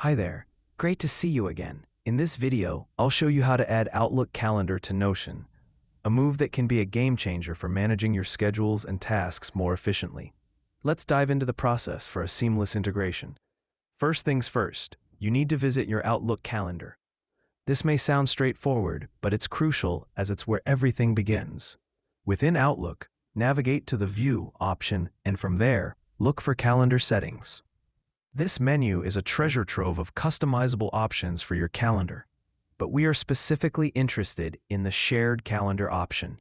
Hi there. Great to see you again. In this video, I'll show you how to add Outlook Calendar to Notion, a move that can be a game changer for managing your schedules and tasks more efficiently. Let's dive into the process for a seamless integration. First things first, you need to visit your Outlook calendar. This may sound straightforward, but it's crucial as it's where everything begins. Within Outlook, navigate to the View option, and from there, look for Calendar Settings. This menu is a treasure trove of customizable options for your calendar, but we are specifically interested in the Shared Calendar option.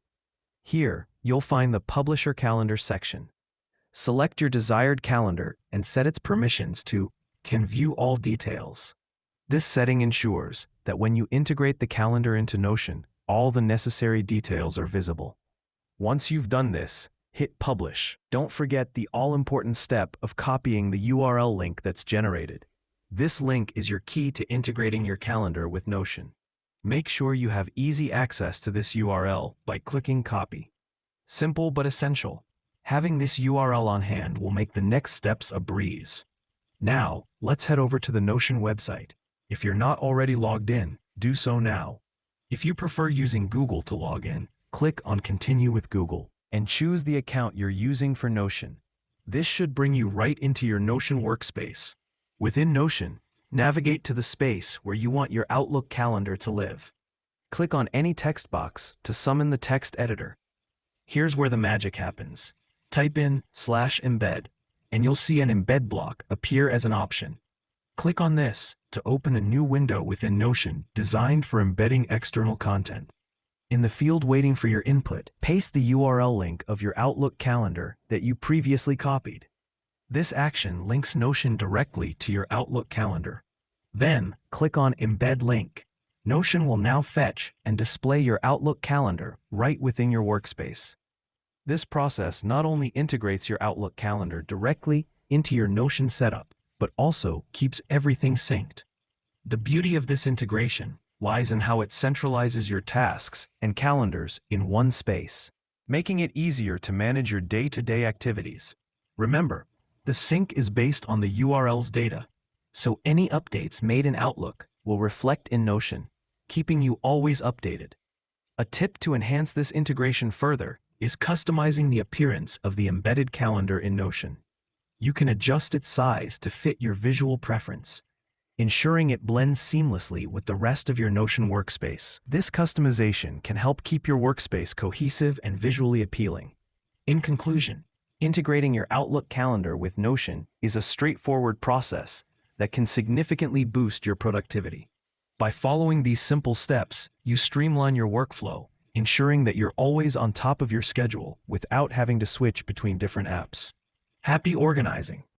Here, you'll find the Publisher Calendar section. Select your desired calendar and set its permissions to Can View All Details. This setting ensures that when you integrate the calendar into Notion, all the necessary details are visible. Once you've done this, hit Publish. Don't forget the all-important step of copying the URL link that's generated. This link is your key to integrating your calendar with Notion. Make sure you have easy access to this URL by clicking Copy. Simple but essential. Having this URL on hand will make the next steps a breeze. Now, let's head over to the Notion website. If you're not already logged in, do so now. If you prefer using Google to log in, click on Continue with Google and choose the account you're using for Notion. This should bring you right into your Notion workspace. Within Notion, navigate to the space where you want your Outlook calendar to live. Click on any text box to summon the text editor. Here's where the magic happens. Type in /embed, and you'll see an embed block appear as an option. Click on this to open a new window within Notion designed for embedding external content. In the field waiting for your input, paste the URL link of your Outlook calendar that you previously copied. This action links Notion directly to your Outlook calendar. Then, click on Embed Link. Notion will now fetch and display your Outlook calendar right within your workspace. This process not only integrates your Outlook calendar directly into your Notion setup, but also keeps everything synced. The beauty of this integration lies in how it centralizes your tasks and calendars in one space, making it easier to manage your day-to-day activities. Remember, the sync is based on the URL's data, so any updates made in Outlook will reflect in Notion, keeping you always updated. A tip to enhance this integration further is customizing the appearance of the embedded calendar in Notion. You can adjust its size to fit your visual preference, ensuring it blends seamlessly with the rest of your Notion workspace. This customization can help keep your workspace cohesive and visually appealing. In conclusion, integrating your Outlook calendar with Notion is a straightforward process that can significantly boost your productivity. By following these simple steps, you streamline your workflow, ensuring that you're always on top of your schedule without having to switch between different apps. Happy organizing!